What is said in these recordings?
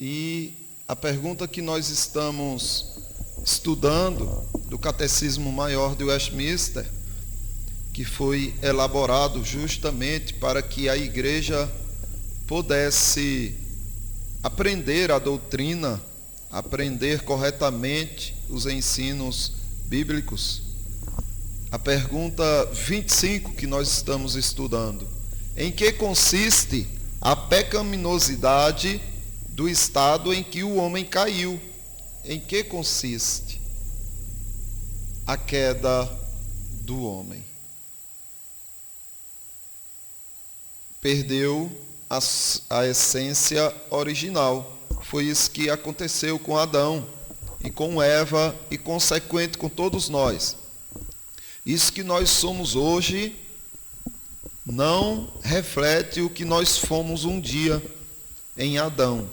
E a pergunta que nós estamos estudando do Catecismo Maior de Westminster, que foi elaborado justamente para que a igreja pudesse aprender a doutrina, aprender corretamente os ensinos bíblicos. A pergunta 25 que nós estamos estudando: em que consiste a pecaminosidade do estado em que o homem caiu? Em que consiste a queda do homem? Perdeu a essência original. Foi isso que aconteceu com Adão e com Eva e consequente com todos nós. Isso que nós somos hoje não reflete o que nós fomos um dia em Adão.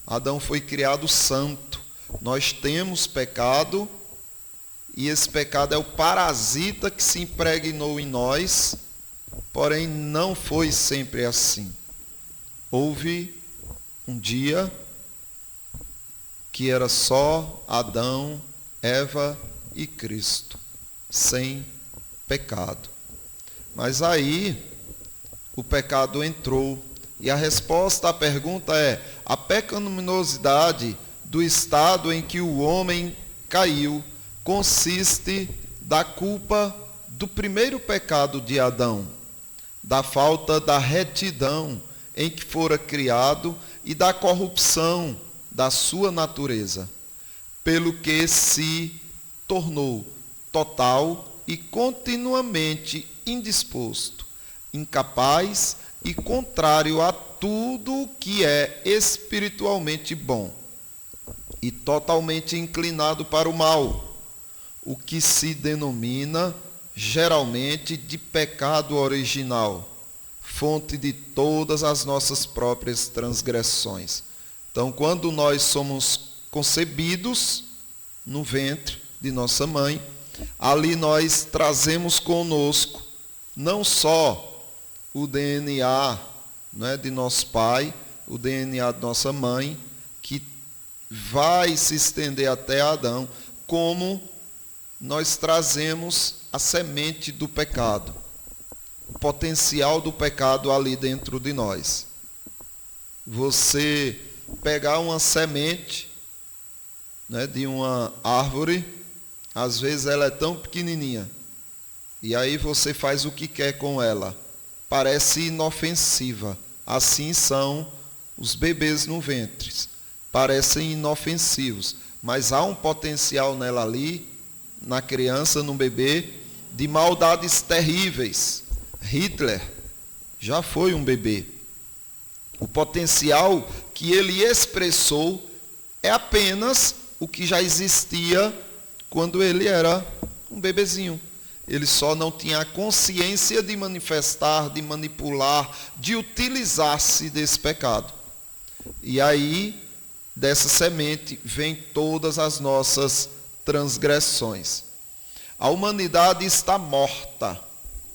Adão foi criado santo. Nós temos pecado e esse pecado é o parasita que se impregnou em nós, porém não foi sempre assim. Houve um dia que era só Adão, Eva e Cristo, sem pecado. Mas aí o pecado entrou e a resposta à pergunta é: a pecaminosidade do estado em que o homem caiu consiste da culpa do primeiro pecado de Adão, da falta da retidão em que fora criado e da corrupção da sua natureza, pelo que se tornou total e continuamente indisposto, incapaz e contrário a tudo que é espiritualmente bom, e totalmente inclinado para o mal, o que se denomina geralmente de pecado original, fonte de todas as nossas próprias transgressões. Então, quando nós somos concebidos no ventre de nossa mãe, ali nós trazemos conosco não só o DNA, de nosso pai, o DNA de nossa mãe, que vai se estender até Adão, como nós trazemos a semente do pecado, o potencial do pecado ali dentro de nós. Você pegar uma semente, de uma árvore, às vezes ela é tão pequenininha, e aí você faz o que quer com ela. Parece inofensiva. Assim são os bebês no ventre. Parecem inofensivos, mas há um potencial nela ali, na criança, no bebê, de maldades terríveis. Hitler já foi um bebê. O potencial que ele expressou é apenas o que já existia quando ele era um bebezinho. Ele só não tinha a consciência de manifestar, de manipular, de utilizar-se desse pecado. E aí, dessa semente, vem todas as nossas transgressões. A humanidade está morta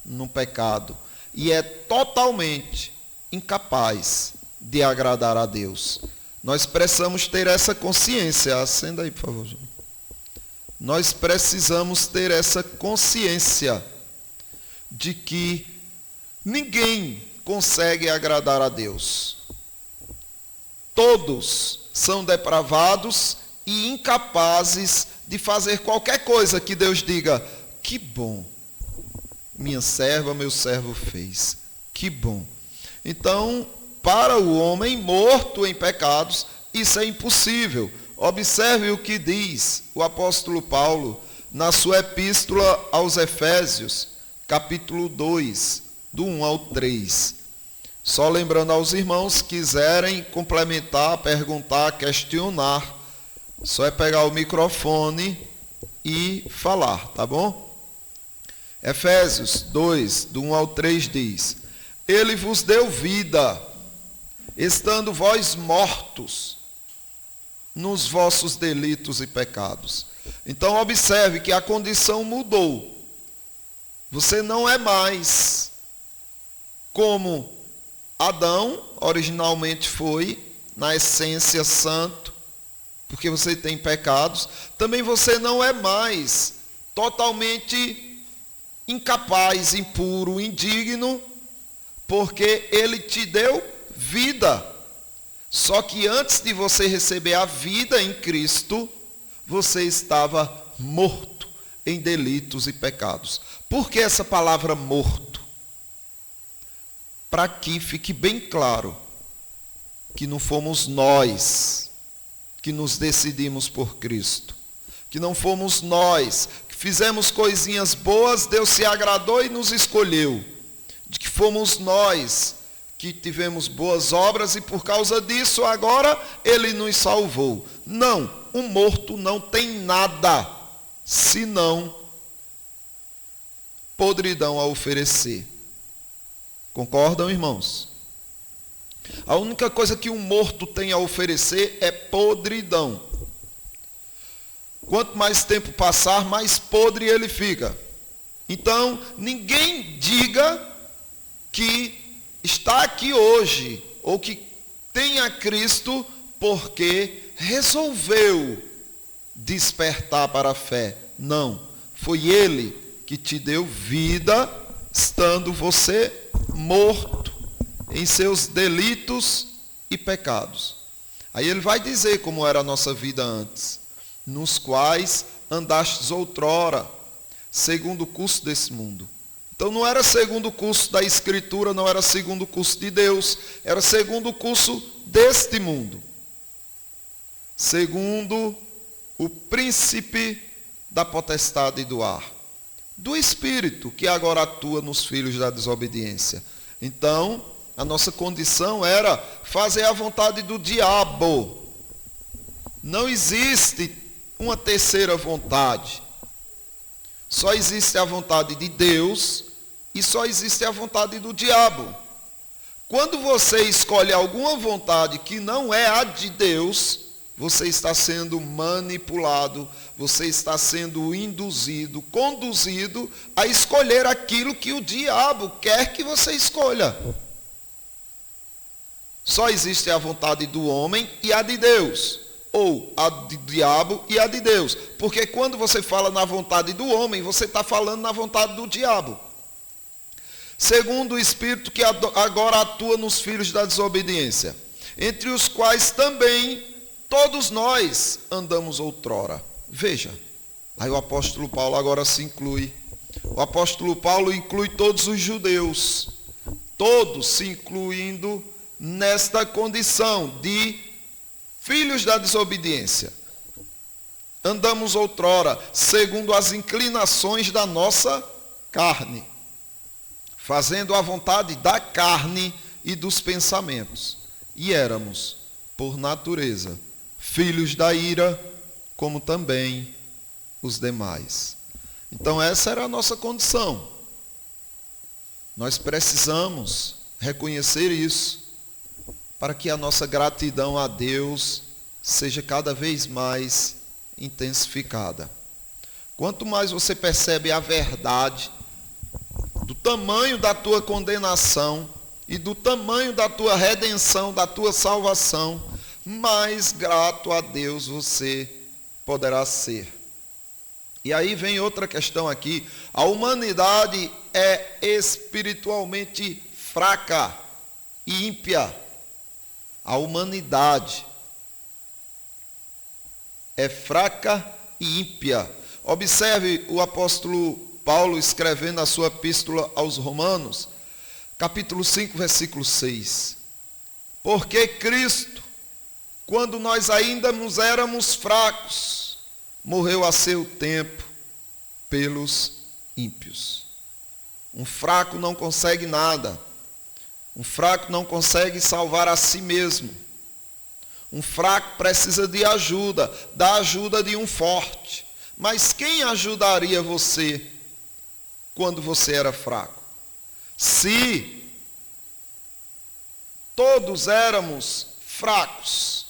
no pecado e é totalmente incapaz de agradar a Deus. Nós precisamos ter essa consciência. Acenda aí, por favor. Nós precisamos ter essa consciência de que ninguém consegue agradar a Deus. Todos são depravados e incapazes de fazer qualquer coisa que Deus diga: que bom, minha serva, meu servo fez, que bom. Então, para o homem morto em pecados, isso é impossível. Observe o que diz o apóstolo Paulo na sua epístola aos Efésios, capítulo 2, do 1 ao 3. Só lembrando aos irmãos que quiserem complementar, perguntar, questionar, só é pegar o microfone e falar, tá bom? Efésios 2, do 1 ao 3 diz: Ele vos deu vida, estando vós mortos nos vossos delitos e pecados. Então observe que a condição mudou. Você não é mais como Adão originalmente foi, na essência santo, porque você tem pecados, também você não é mais totalmente incapaz, impuro, indigno, porque ele te deu vida. Só que antes de você receber a vida em Cristo, você estava morto em delitos e pecados. Por que essa palavra morto? Para que fique bem claro que não fomos nós que nos decidimos por Cristo, que não fomos nós que fizemos coisinhas boas, Deus se agradou e nos escolheu, de que fomos nós que tivemos boas obras e por causa disso agora Ele nos salvou. Não, o morto não tem nada senão podridão a oferecer. Concordam, irmãos? A única coisa que um morto tem a oferecer é podridão. Quanto mais tempo passar, mais podre ele fica. Então, ninguém diga que está aqui hoje, ou que tem a Cristo, porque resolveu despertar para a fé. Não, foi Ele que te deu vida, estando você morto em seus delitos e pecados. Aí ele vai dizer como era a nossa vida antes, nos quais andastes outrora, segundo o curso desse mundo. Então não era segundo o curso da Escritura, não era segundo o curso de Deus, era segundo o curso deste mundo. Segundo o príncipe da potestade do ar, do Espírito, que agora atua nos filhos da desobediência. Então, a nossa condição era fazer a vontade do diabo. Não existe uma terceira vontade. Só existe a vontade de Deus e só existe a vontade do diabo. Quando você escolhe alguma vontade que não é a de Deus, você está sendo manipulado, você está sendo induzido, conduzido a escolher aquilo que o diabo quer que você escolha. Só existe a vontade do homem e a de Deus, ou a do diabo e a de Deus. Porque quando você fala na vontade do homem, você está falando na vontade do diabo. Segundo o Espírito que agora atua nos filhos da desobediência, entre os quais também todos nós andamos outrora. Veja, aí o apóstolo Paulo agora se inclui. O apóstolo Paulo inclui todos os judeus, todos se incluindo nesta condição de filhos da desobediência. Andamos outrora, segundo as inclinações da nossa carne, fazendo a vontade da carne e dos pensamentos. E éramos, por natureza, filhos da ira, como também os demais. Então essa era a nossa condição. Nós precisamos reconhecer isso, para que a nossa gratidão a Deus seja cada vez mais intensificada. Quanto mais você percebe a verdade do tamanho da tua condenação e do tamanho da tua redenção, da tua salvação, mais grato a Deus você poderá ser. E aí vem outra questão aqui. A humanidade é espiritualmente fraca e ímpia. A humanidade é fraca e ímpia. Observe o apóstolo Paulo escrevendo a sua epístola aos Romanos, capítulo 5, versículo 6. Porque Cristo, quando nós ainda nos éramos fracos, morreu a seu tempo pelos ímpios. Um fraco não consegue nada. Um fraco não consegue salvar a si mesmo. Um fraco precisa de ajuda, da ajuda de um forte. Mas quem ajudaria você quando você era fraco? Se todos éramos fracos,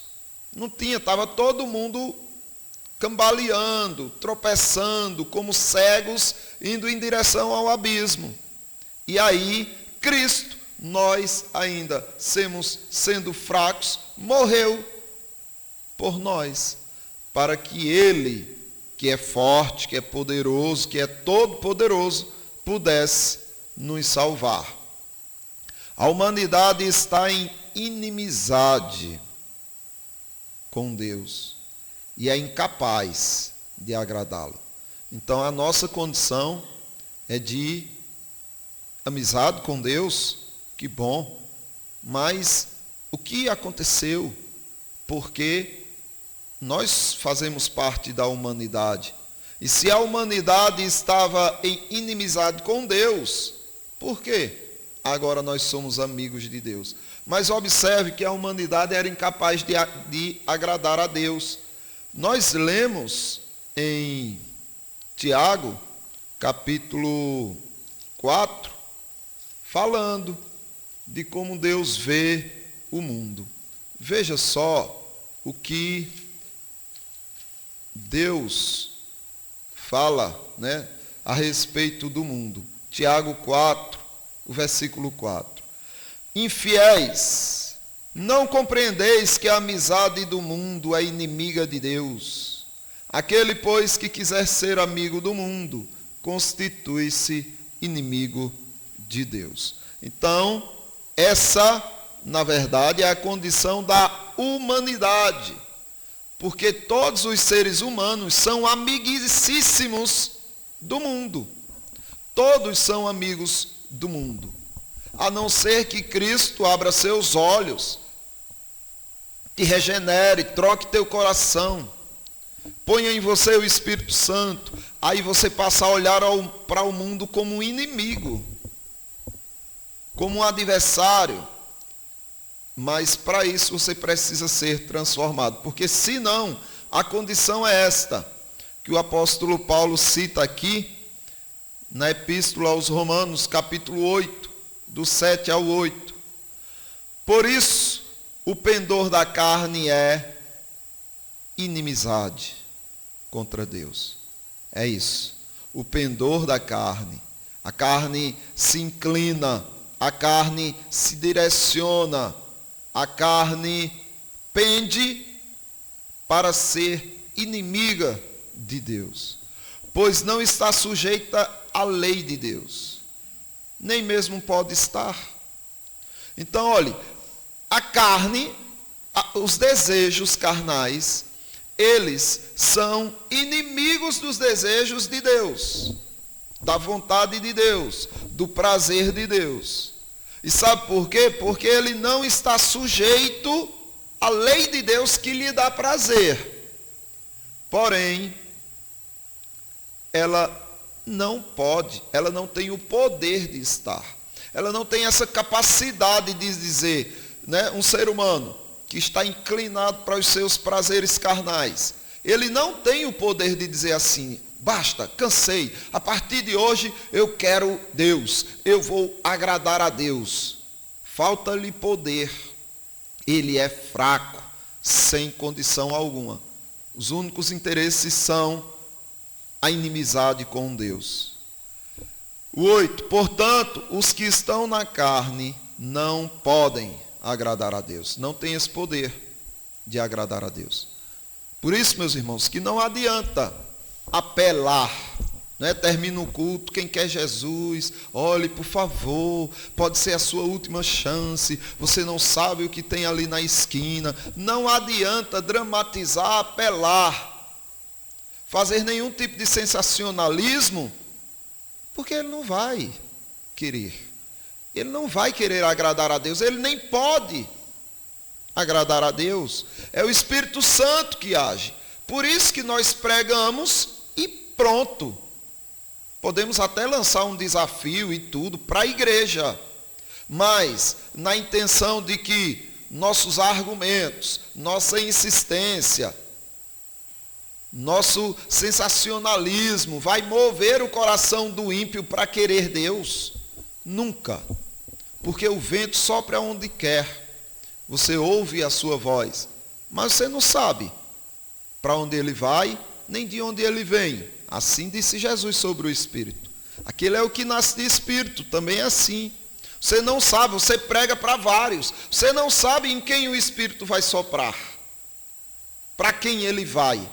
não tinha, estava todo mundo cambaleando, tropeçando, como cegos, indo em direção ao abismo. E aí, Cristo nós ainda sendo fracos, morreu por nós, para que Ele, que é forte, que é poderoso, que é todo-poderoso, pudesse nos salvar. A humanidade está em inimizade com Deus e é incapaz de agradá-lo. Então a nossa condição é de amizade com Deus, que bom, mas o que aconteceu? Porque nós fazemos parte da humanidade. E se a humanidade estava em inimizade com Deus, por quê? Agora nós somos amigos de Deus. Mas observe que a humanidade era incapaz de agradar a Deus. Nós lemos em Tiago, capítulo 4, falando de como Deus vê o mundo. Veja só o que Deus fala, né, a respeito do mundo. Tiago 4, o versículo 4. Infiéis, não compreendeis que a amizade do mundo é inimiga de Deus? Aquele, pois, que quiser ser amigo do mundo, constitui-se inimigo de Deus. Então, essa, na verdade, é a condição da humanidade. Porque todos os seres humanos são amiguíssimos do mundo. Todos são amigos do mundo. A não ser que Cristo abra seus olhos, te regenere, troque teu coração, ponha em você o Espírito Santo, aí você passa a olhar para o mundo como um inimigo, como um adversário. Mas para isso você precisa ser transformado, porque senão a condição é esta, que o apóstolo Paulo cita aqui, na Epístola aos Romanos, capítulo 8, do 7 ao 8. Por isso, o pendor da carne é inimizade contra Deus. É isso. O pendor da carne. A carne se inclina, a carne se direciona, a carne pende para ser inimiga de Deus, pois não está sujeita à lei de Deus, nem mesmo pode estar. Então, olhe, a carne, os desejos carnais, eles são inimigos dos desejos de Deus, da vontade de Deus, do prazer de Deus. E sabe por quê? Porque ele não está sujeito à lei de Deus que lhe dá prazer. Porém, ela não pode, ela não tem o poder de estar. Ela não tem essa capacidade de dizer, né, um ser humano que está inclinado para os seus prazeres carnais, ele não tem o poder de dizer assim: basta, cansei, a partir de hoje eu quero Deus, eu vou agradar a Deus. Falta-lhe poder, ele é fraco, sem condição alguma. Os únicos interesses são a inimizade com Deus. O 8, portanto, os que estão na carne não podem agradar a Deus, não têm esse poder de agradar a Deus. Por isso, meus irmãos, que não adianta apelar, né? Termina o culto, quem quer Jesus, olhe, por favor, pode ser a sua última chance, você não sabe o que tem ali na esquina. Não adianta dramatizar, apelar, fazer nenhum tipo de sensacionalismo, porque ele não vai querer. Ele não vai querer agradar a Deus, ele nem pode agradar a Deus. É o Espírito Santo que age. Por isso que nós pregamos e pronto. Podemos até lançar um desafio e tudo para a igreja, mas na intenção de que nossos argumentos, nossa insistência, nosso sensacionalismo vai mover o coração do ímpio para querer Deus? Nunca. Porque o vento sopra onde quer. Você ouve a sua voz, mas você não sabe para onde ele vai, nem de onde ele vem. Assim disse Jesus sobre o Espírito. Aquele é o que nasce de Espírito, também é assim. Você não sabe, você prega para vários. Você não sabe em quem o Espírito vai soprar. Para quem ele vai.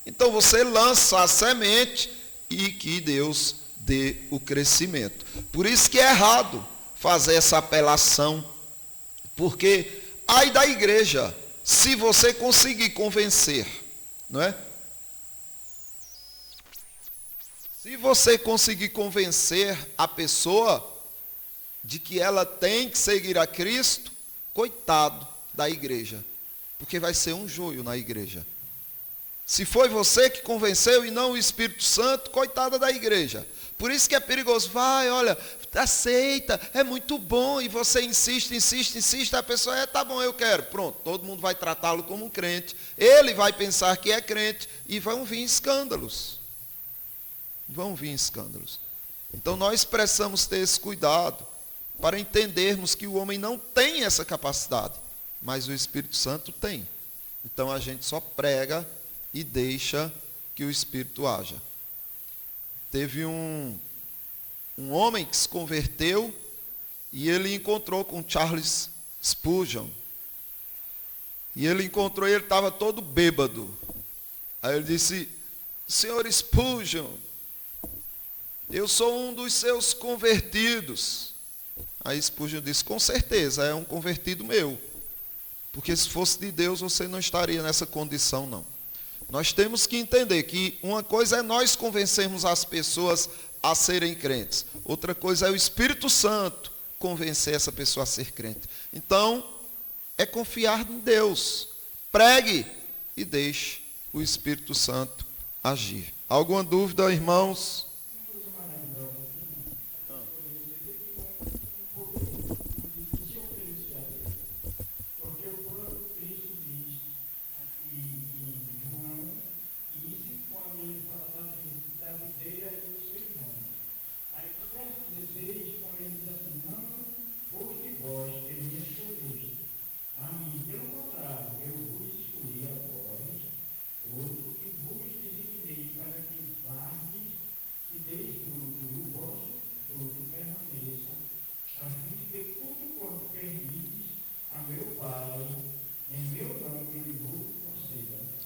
Então você lança a semente e que Deus dê o crescimento. Por isso que é errado fazer essa apelação. Porque ai da igreja, se você conseguir convencer, não é? Se você conseguir convencer a pessoa de que ela tem que seguir a Cristo, coitado da igreja, porque vai ser um joio na igreja. Se foi você que convenceu e não o Espírito Santo, coitada da igreja. Por isso que é perigoso. Vai, olha, aceita, é muito bom. E você insiste, a pessoa, tá bom, eu quero. Pronto, todo mundo vai tratá-lo como um crente. Ele vai pensar que é crente e vão vir escândalos. Então nós precisamos ter esse cuidado para entendermos que o homem não tem essa capacidade, mas o Espírito Santo tem. Então a gente só prega e deixa que o Espírito haja. Teve um homem que se converteu e ele encontrou com Charles Spurgeon. E ele estava todo bêbado. Aí ele disse, Senhor Spurgeon, eu sou um dos seus convertidos. Aí Spurgeon disse, com certeza, é um convertido meu. Porque se fosse de Deus, você não estaria nessa condição, não. Nós temos que entender que uma coisa é nós convencermos as pessoas a serem crentes. Outra coisa é o Espírito Santo convencer essa pessoa a ser crente. Então, é confiar em Deus. Pregue e deixe o Espírito Santo agir. Alguma dúvida, irmãos?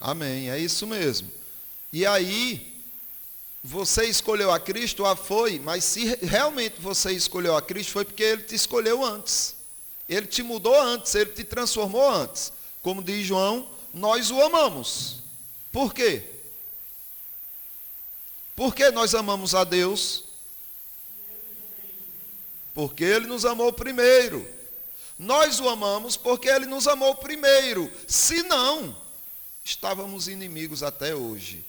Amém, é isso mesmo. E aí, você escolheu a Cristo, foi, mas se realmente você escolheu a Cristo, foi porque Ele te escolheu antes. Ele te mudou antes, Ele te transformou antes. Como diz João, nós o amamos. Por quê? Por que nós amamos a Deus? Porque Ele nos amou primeiro. Nós o amamos porque Ele nos amou primeiro. Se não, estávamos inimigos até hoje.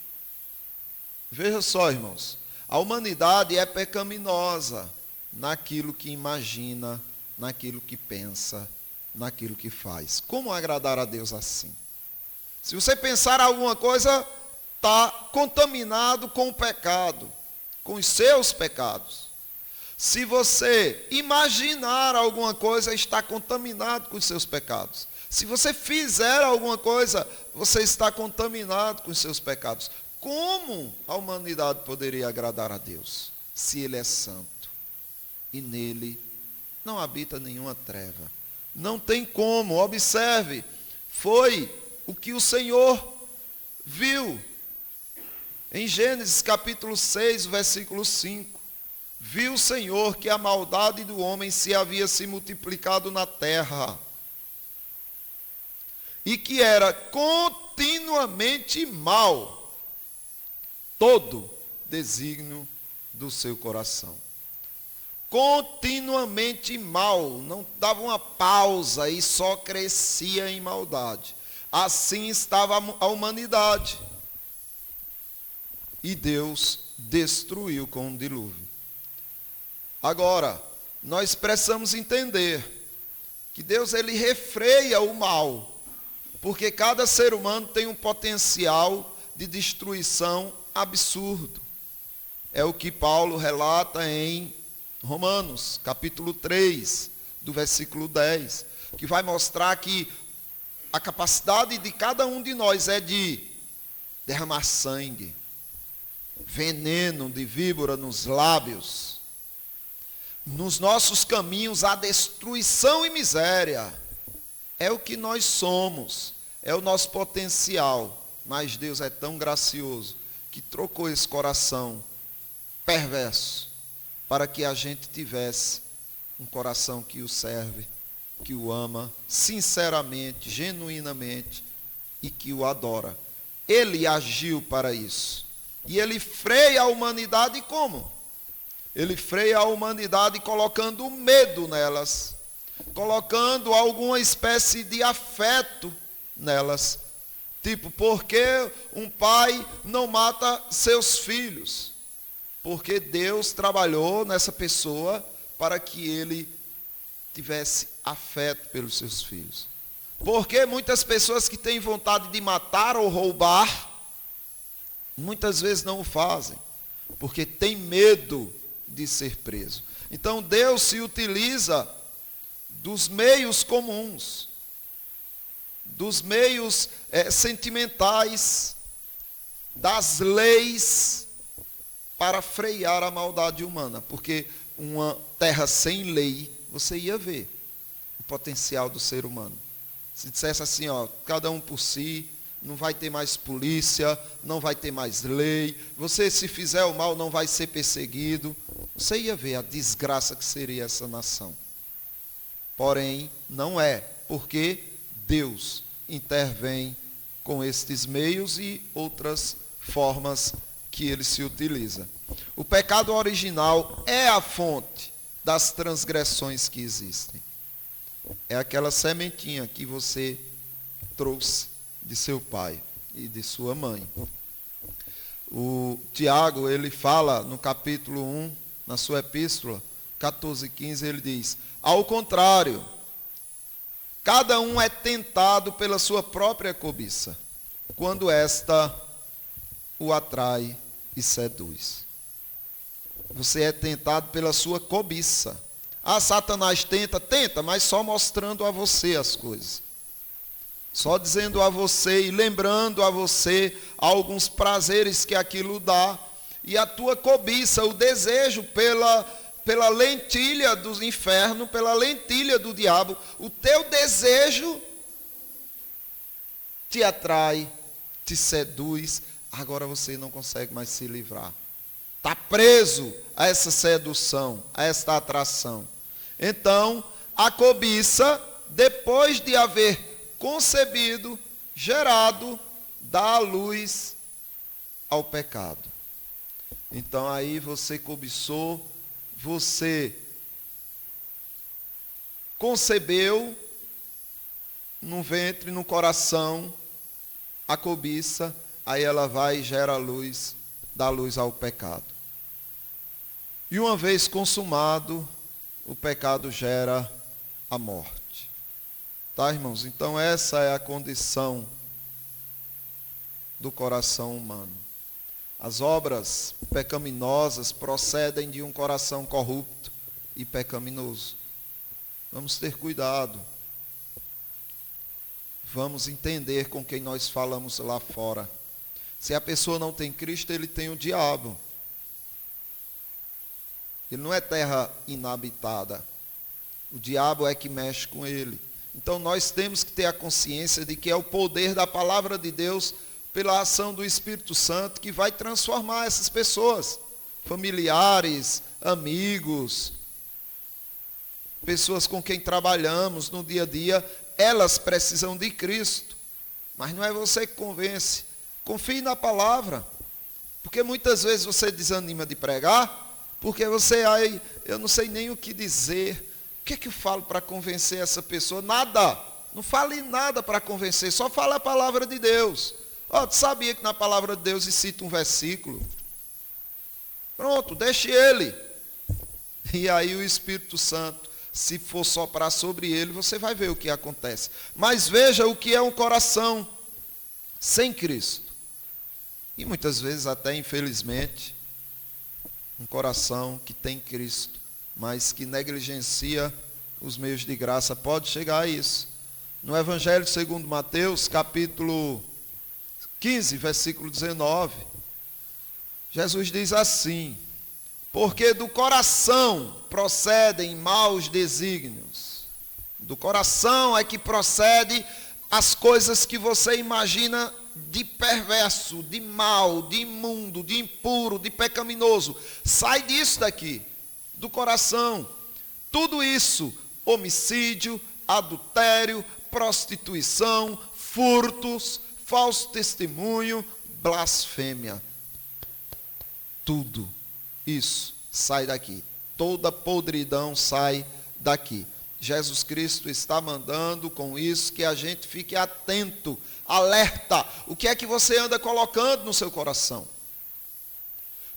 Veja só, irmãos, a humanidade é pecaminosa naquilo que imagina, naquilo que pensa, naquilo que faz. Como agradar a Deus assim? Se você pensar alguma coisa, está contaminado com o pecado, com os seus pecados. Se você imaginar alguma coisa, está contaminado com os seus pecados. Se você fizer alguma coisa, você está contaminado com os seus pecados. Como a humanidade poderia agradar a Deus, se Ele é santo e nele não habita nenhuma treva? Não tem como. Observe, foi o que o Senhor viu. Em Gênesis capítulo 6, versículo 5. Viu o Senhor que a maldade do homem havia se multiplicado na terra, e que era continuamente mal todo desígnio do seu coração. Continuamente mal, não dava uma pausa e só crescia em maldade. Assim estava a humanidade. E Deus destruiu com um dilúvio. Agora, nós precisamos entender que Deus ele refreia o mal, porque cada ser humano tem um potencial de destruição absurdo. É o que Paulo relata em Romanos, capítulo 3, do versículo 10, que vai mostrar que a capacidade de cada um de nós é de derramar sangue, veneno de víbora nos lábios, nos nossos caminhos há destruição e miséria. É o que nós somos, é o nosso potencial. Mas Deus é tão gracioso que trocou esse coração perverso para que a gente tivesse um coração que o serve, que o ama sinceramente, genuinamente e que o adora. Ele agiu para isso. E ele freia a humanidade como? Ele freia a humanidade colocando medo nelas, colocando alguma espécie de afeto nelas. Tipo, por que um pai não mata seus filhos? Porque Deus trabalhou nessa pessoa para que ele tivesse afeto pelos seus filhos. Porque muitas pessoas que têm vontade de matar ou roubar, muitas vezes não o fazem, porque tem medo de ser preso. Então Deus se utiliza dos meios comuns, dos meios sentimentais, das leis, para frear a maldade humana. Porque uma terra sem lei, você ia ver o potencial do ser humano. Se dissesse assim, ó, cada um por si, não vai ter mais polícia, não vai ter mais lei, você se fizer o mal não vai ser perseguido, você ia ver a desgraça que seria essa nação. Porém, não é, porque Deus intervém com estes meios e outras formas que ele se utiliza. O pecado original é a fonte das transgressões que existem. É aquela sementinha que você trouxe de seu pai e de sua mãe. O Tiago, ele fala no capítulo 1, na sua epístola, 14:15, ele diz: ao contrário, cada um é tentado pela sua própria cobiça, quando esta o atrai e seduz. Você é tentado pela sua cobiça. Ah, Satanás tenta, mas só mostrando a você as coisas. Só dizendo a você e lembrando a você alguns prazeres que aquilo dá. E a tua cobiça, o desejo pela lentilha do inferno, pela lentilha do diabo, o teu desejo te atrai, te seduz, agora você não consegue mais se livrar. Está preso a essa sedução, a esta atração. Então, a cobiça, depois de haver concebido, gerado, dá a luz ao pecado. Então, aí você cobiçou, você concebeu no ventre, no coração, a cobiça, aí ela vai e gera a luz, dá luz ao pecado. E uma vez consumado, o pecado gera a morte. Tá, irmãos? Então essa é a condição do coração humano. As obras pecaminosas procedem de um coração corrupto e pecaminoso. Vamos ter cuidado. Vamos entender com quem nós falamos lá fora. Se a pessoa não tem Cristo, ele tem o diabo. Ele não é terra inabitada. O diabo é que mexe com ele. Então nós temos que ter a consciência de que é o poder da palavra de Deus, pela ação do Espírito Santo, que vai transformar essas pessoas. Familiares, amigos, pessoas com quem trabalhamos no dia a dia, elas precisam de Cristo. Mas não é você que convence. Confie na palavra. Porque muitas vezes você desanima de pregar, porque você, eu não sei nem o que dizer. O que é que eu falo para convencer essa pessoa? Nada. Não fale nada para convencer, só fale a palavra de Deus. Tu sabia que na palavra de Deus cita um versículo? Pronto, deixe ele. E aí o Espírito Santo, se for soprar sobre ele, você vai ver o que acontece. Mas veja o que é um coração sem Cristo. E muitas vezes até, infelizmente, um coração que tem Cristo, mas que negligencia os meios de graça, pode chegar a isso. No Evangelho segundo Mateus, capítulo 15, versículo 19, Jesus diz assim: Porque do coração procedem maus desígnios. Do coração é que procede as coisas que você imagina de perverso, de mal, de imundo, de impuro, de pecaminoso. Sai disso daqui, do coração. Tudo isso, homicídio, adultério, prostituição, furtos, falso testemunho, blasfêmia. Tudo isso sai daqui. Toda podridão sai daqui. Jesus Cristo está mandando com isso que a gente fique atento, alerta. O que é que você anda colocando no seu coração?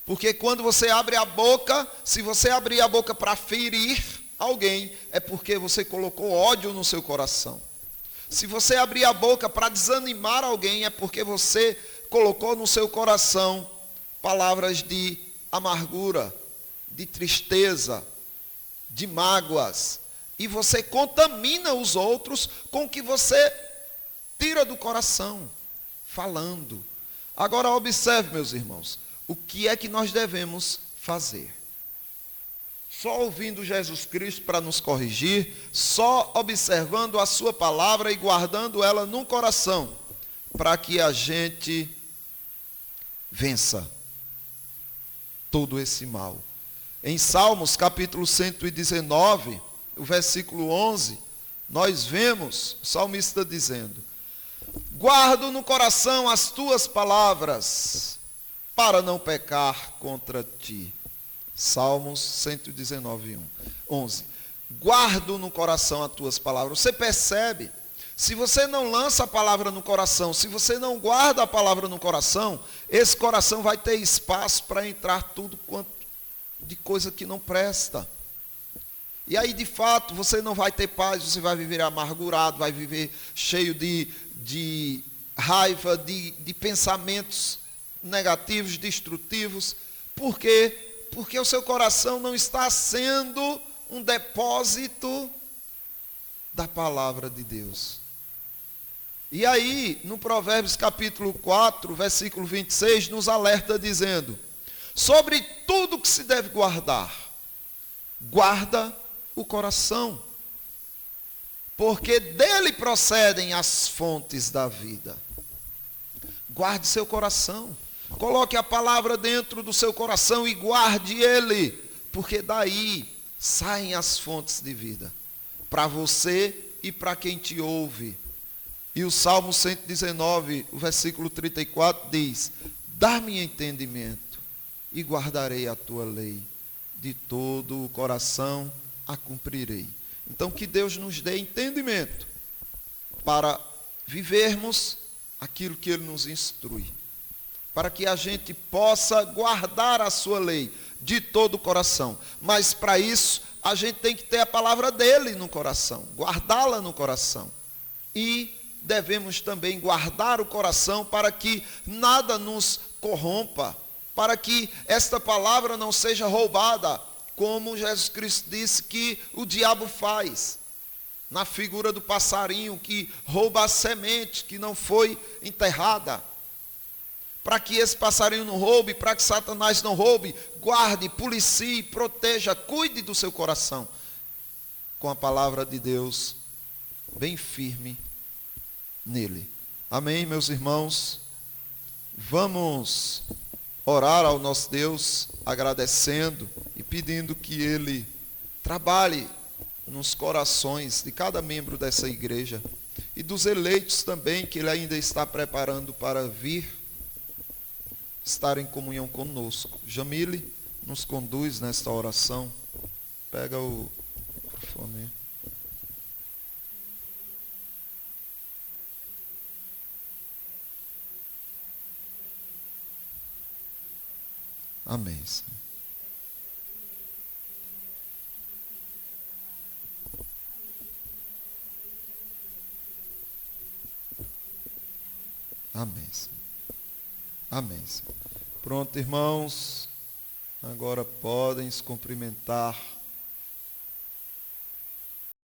Porque quando você abre a boca, se você abrir a boca para ferir alguém, é porque você colocou ódio no seu coração. Se você abrir a boca para desanimar alguém, é porque você colocou no seu coração palavras de amargura, de tristeza, de mágoas. E você contamina os outros com o que você tira do coração, falando. Agora observe, meus irmãos, o que é que nós devemos fazer? Só ouvindo Jesus Cristo para nos corrigir, só observando a sua palavra e guardando ela no coração, para que a gente vença todo esse mal. Em Salmos capítulo 119, o versículo 11, nós vemos o salmista dizendo: guardo no coração as tuas palavras, para não pecar contra ti. Salmos 119, 11. Guardo no coração as tuas palavras. Você percebe? Se você não lança a palavra no coração, se você não guarda a palavra no coração, esse coração vai ter espaço para entrar tudo quanto de coisa que não presta. E aí, de fato, você não vai ter paz, você vai viver amargurado, vai viver cheio de raiva, de pensamentos negativos, destrutivos. Por quê? Porque o seu coração não está sendo um depósito da palavra de Deus. E aí, no Provérbios capítulo 4, versículo 26, nos alerta dizendo: sobre tudo que se deve guardar, guarda o coração, porque dele procedem as fontes da vida. Guarde seu coração. Coloque a palavra dentro do seu coração e guarde ele, porque daí saem as fontes de vida, para você e para quem te ouve. E o Salmo 119, o versículo 34 diz: dá-me entendimento e guardarei a tua lei, de todo o coração a cumprirei. Então que Deus nos dê entendimento para vivermos aquilo que Ele nos instrui, para que a gente possa guardar a sua lei de todo o coração. Mas para isso, a gente tem que ter a palavra dele no coração, guardá-la no coração. E devemos também guardar o coração para que nada nos corrompa, para que esta palavra não seja roubada, como Jesus Cristo disse que o diabo faz, na figura do passarinho que rouba a semente que não foi enterrada. Para que esse passarinho não roube, para que Satanás não roube, guarde, policie, proteja, cuide do seu coração, com a palavra de Deus bem firme nele. Amém, meus irmãos? Vamos orar ao nosso Deus, agradecendo e pedindo que Ele trabalhe nos corações de cada membro dessa igreja e dos eleitos também, que Ele ainda está preparando para vir estar em comunhão conosco. Jamile nos conduz nesta oração. Pega o microfone. Amém, Senhor. Amém, Senhor. Amém, Senhor. Pronto, irmãos. Agora podem se cumprimentar